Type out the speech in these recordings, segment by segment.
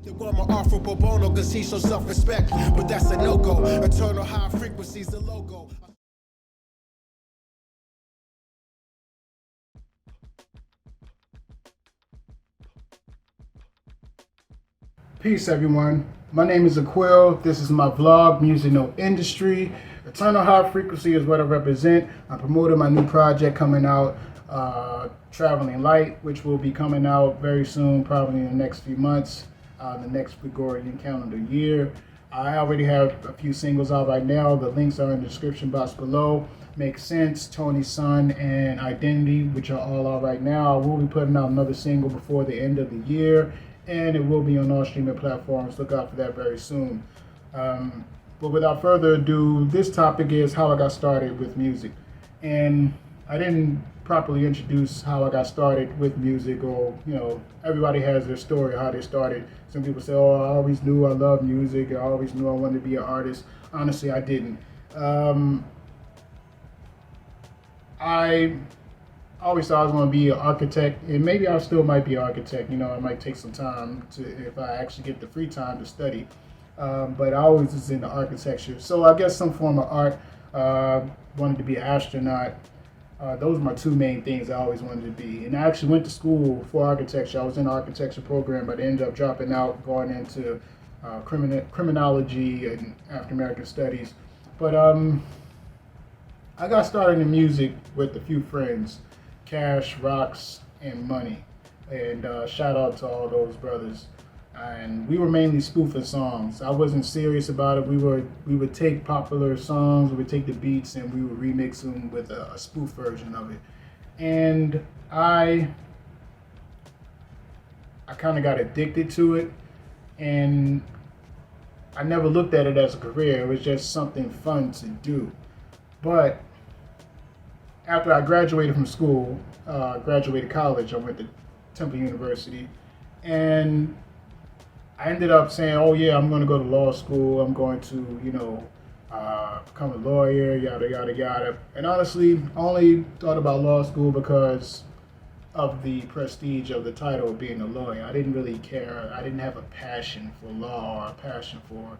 The one more offer pro bono cause he shows self-respect, but that's a no-go. Eternal high frequencies, the logo. Peace, everyone. My name is Aquil. This is my vlog, Musicindustry. Eternal high frequency is what I represent. I'm promoting my new project coming out, Traveling Light, which will be coming out very soon, probably in the next few months, the next Gregorian calendar year. I already have a few singles out right now. The links are in the description box below. Make Sense, Tony's Son, and Identity, which are all out right now. I will be putting out another single before the end of the year, and it will be on all streaming platforms. Look out for that very soon. But without further ado, this topic is how I got started with music. And I didn't properly introduce how I got started with music, or, everybody has their story, how they started. Some people say, oh, I always knew I loved music, I always knew I wanted to be an artist. Honestly, I didn't. I always thought I was going to be an architect, and maybe I still might be an architect. I might take some time if I actually get the free time to study. But I always was into architecture. So I guess some form of art. Wanted to be an astronaut. Those are my two main things I always wanted to be. And I actually went to school for architecture. I was in the architecture program, but I ended up dropping out, going into criminology and African American studies. But I got started in music with a few friends, Cash, Rocks, and Money. And shout out to all those brothers. And we were mainly spoofing songs. I wasn't serious about it. We would take popular songs, we would take the beats, and we would remix them with a spoof version of it. And I kind of got addicted to it, and I never looked at it as a career. It was just something fun to do. But after I graduated from school, graduated college, I went to Temple University, and I ended up saying, oh yeah, I'm going to go to law school. I'm going to, become a lawyer, yada, yada, yada. And honestly, I only thought about law school because of the prestige of the title of being a lawyer. I didn't really care. I didn't have a passion for law, or a passion for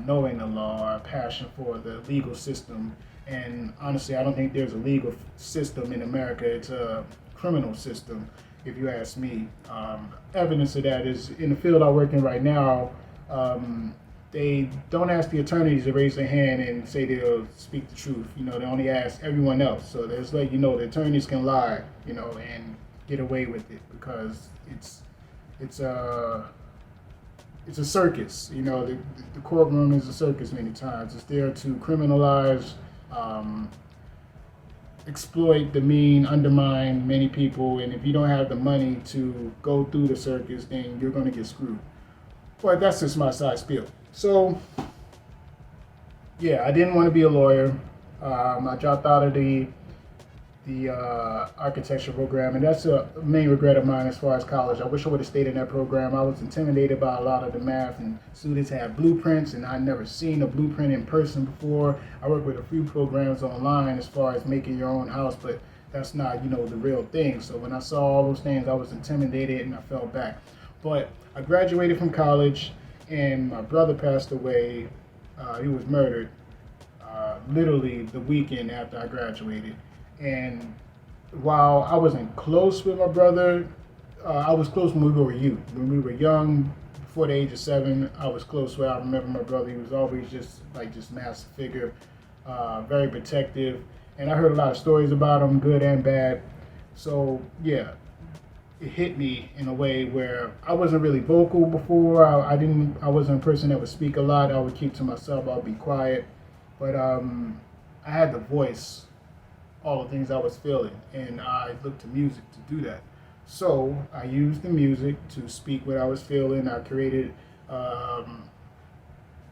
knowing the law, or a passion for the legal system. And honestly, I don't think there's a legal system in America. It's a criminal system, if you ask me. Evidence of that is in the field I work in right now. They don't ask the attorneys to raise their hand and say they'll speak the truth. They only ask everyone else. So there's the attorneys can lie, and get away with it because it's a circus. The courtroom is a circus many times. It's there to criminalize, exploit, demean, undermine many people, and if you don't have the money to go through the circus, then you're going to get screwed. But that's just my side spiel. So, yeah, I didn't want to be a lawyer. I dropped out of the architecture program, and that's a main regret of mine as far as college. I wish I would have stayed in that program. I was intimidated by a lot of the math, and students had blueprints, and I'd never seen a blueprint in person before. I worked with a few programs online as far as making your own house, but that's not, the real thing. So when I saw all those things, I was intimidated and I fell back. But I graduated from college, and my brother passed away. He was murdered literally the weekend after I graduated. And while I wasn't close with my brother, I was close when we were youth. When we were young, before the age of 7, I was close with. I remember my brother. He was always just massive figure, very protective. And I heard a lot of stories about him, good and bad. So yeah, it hit me in a way where I wasn't really vocal before. I wasn't a person that would speak a lot. I would keep to myself. I would be quiet. But I had the voice, all the things I was feeling, and I looked to music to do that. So I used the music to speak what I was feeling. I created,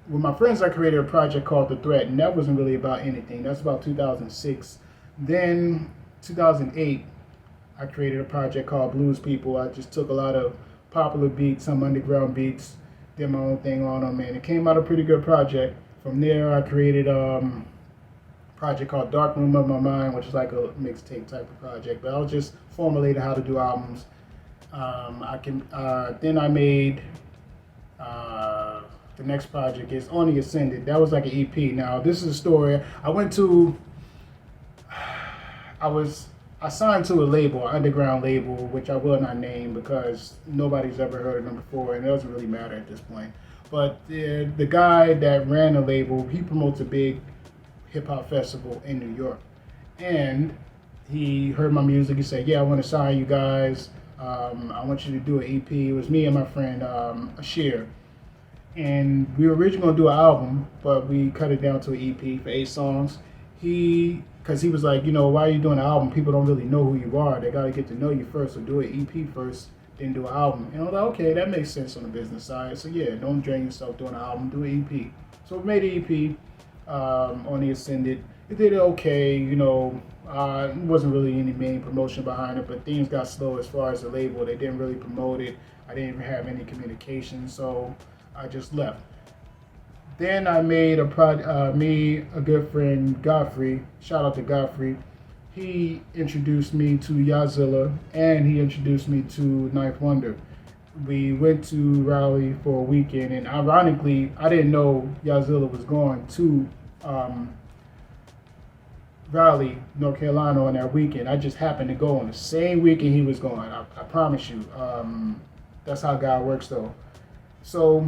with my friends, I created a project called The Threat, and that wasn't really about anything. That's about 2006. Then 2008, I created a project called Blues People. I just took a lot of popular beats, some underground beats, did my own thing on them, and it came out a pretty good project. From there, I created project called Dark Room of My Mind, which is like a mixtape type of project. But I was just formulating how to do albums. Then I made the next project is On the Ascended. That was like an EP. Now, this is a story. I signed to a label, an underground label, which I will not name because nobody's ever heard of them before, and it doesn't really matter at this point. But the guy that ran the label, he promotes a big hip hop festival in New York, and he heard my music. He said, "Yeah, I want to sign you guys. I want you to do an EP." It was me and my friend Ashir, and we were originally going to do an album, but we cut it down to an EP for 8 songs. Because he was like, why are you doing an album? People don't really know who you are. They got to get to know you first. So do an EP first, then do an album. And I was like, okay, that makes sense on the business side. So yeah, don't drain yourself doing an album. Do an EP. So we made an EP On the Ascended. It did okay. It wasn't really any main promotion behind it, but things got slow as far as the label. They didn't really promote it. I didn't even have any communication, so I just left. Then I made a good friend, Godfrey, shout out to Godfrey. He introduced me to Yazilla, and he introduced me to Ninth Wonder. We went to Raleigh for a weekend, and ironically, I didn't know Yazilla was going to Raleigh, North Carolina on that weekend. I just happened to go on the same weekend he was going. I promise you. That's how God works, though. So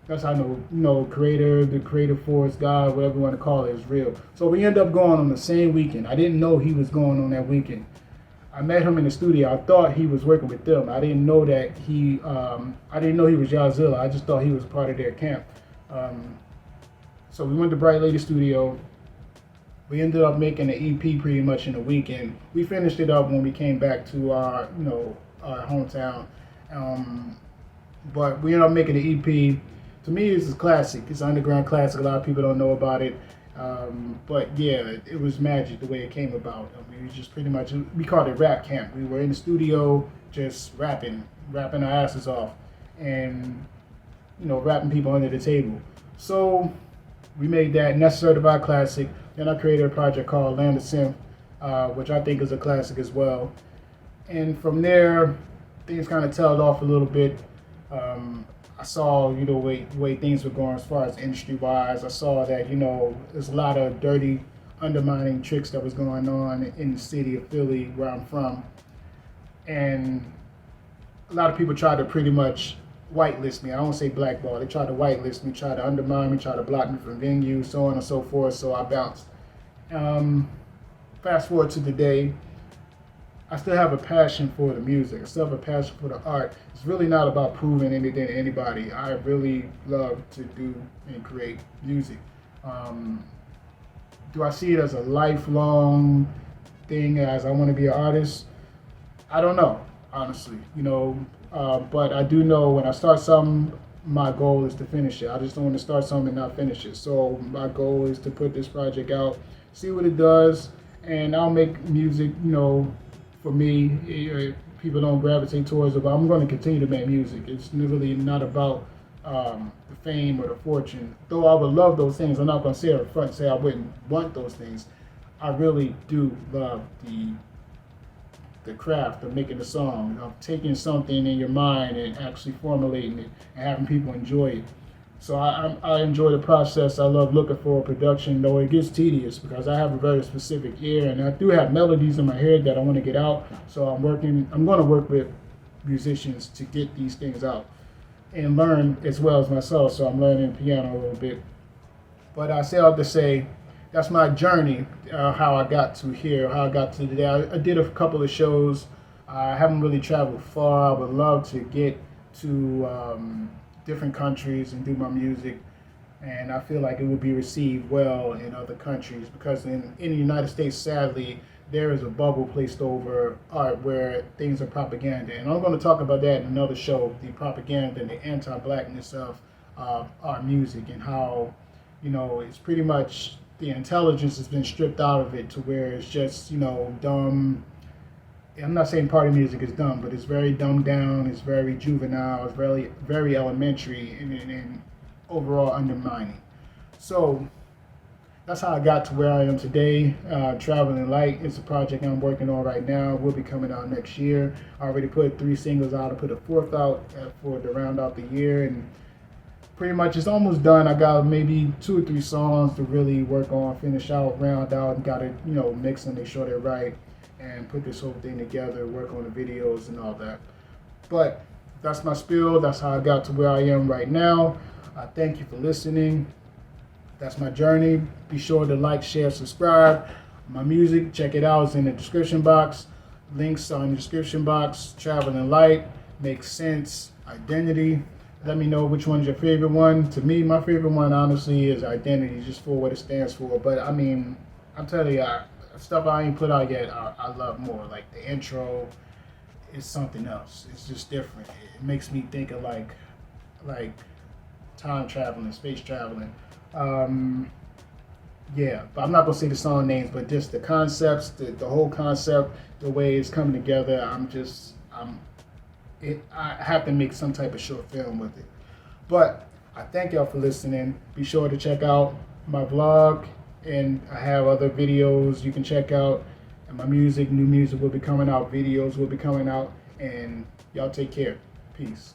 that's how I know, creator, the creative force, God, whatever you want to call it, is real. So we ended up going on the same weekend. I didn't know he was going on that weekend. I met him in the studio. I thought he was working with them. I didn't know that I didn't know he was Yazilla. I just thought he was part of their camp. So we went to Bright Lady Studio. We ended up making an EP pretty much in a weekend. We finished it up when we came back to our hometown. But we ended up making an EP. To me, it's a classic. It's an underground classic. A lot of people don't know about it. But yeah, it was magic the way it came about. We just pretty much, we called it Rap Camp. We were in the studio just rapping our asses off, and rapping people under the table. So we made that, and that's a certified classic. Then I created a project called Land of Synth, which I think is a classic as well. And from there, things kind of tailed off a little bit. I saw, the way things were going as far as industry-wise. I saw that, there's a lot of dirty, undermining tricks that was going on in the city of Philly, where I'm from. And a lot of people tried to pretty much whitelist me. I don't say blackball. They tried to whitelist me, tried to undermine me, tried to block me from venues, so on and so forth. So I bounced. Fast forward to today. I still have a passion for the music. I still have a passion for the art. It's really not about proving anything to anybody. I really love to do and create music. Do I see it as a lifelong thing, as I want to be an artist? I don't know, honestly. But I do know when I start something, my goal is to finish it. I just don't want to start something and not finish it. So my goal is to put this project out, see what it does, and I'll make music, for me. People don't gravitate towards it, but I'm going to continue to make music. It's really not about the fame or the fortune. Though I would love those things, I'm not going to say up front, say I wouldn't want those things. I really do love the craft of making a song, of taking something in your mind and actually formulating it and having people enjoy it. So I enjoy the process. I love looking for a production, though it gets tedious because I have a very specific ear, and I do have melodies in my head that I want to get out. So I'm going to work with musicians to get these things out and learn as well as myself. So I'm learning piano a little bit. But I say all to say, that's my journey, how I got to here, how I got to today. I did a couple of shows. I haven't really traveled far. I would love to get to different countries and do my music, and I feel like it would be received well in other countries, because in the United States, sadly, there is a bubble placed over art where things are propaganda, and I'm going to talk about that in another show, the propaganda and the anti-blackness of our music, and how it's pretty much the intelligence has been stripped out of it to where it's just dumb. I'm not saying party music is dumb, but it's very dumbed down, it's very juvenile, it's very, very elementary, and overall undermining. So that's how I got to where I am today. Traveling Light is a project I'm working on right now. Will be coming out next year. I already put 3 singles out. I put a 4th out to round out the year, and pretty much it's almost done. I got maybe 2 or 3 songs to really work on, finish out, round out, and got to mix them, make sure they're right, and put this whole thing together, work on the videos and all that. But that's my spiel. That's how I got to where I am right now. I thank you for listening. That's my journey. Be sure to like, share, subscribe. My music, check it out. It's in the description box. Links are in the description box. Traveling Light, Makes Sense, Identity. Let me know which one's your favorite one. To me, my favorite one, honestly, is Identity, just for what it stands for. But, I mean, I'm telling you, stuff I ain't put out yet, I love more. Like, the intro is something else. It's just different. It makes me think of, like time traveling, space traveling. Yeah, but I'm not gonna say the song names, but just the concepts, the whole concept, the way it's coming together. I have to make some type of short film with it. But I thank y'all for listening. Be sure to check out my vlog, and I have other videos you can check out. And my music, new music will be coming out, videos will be coming out, and y'all take care. Peace.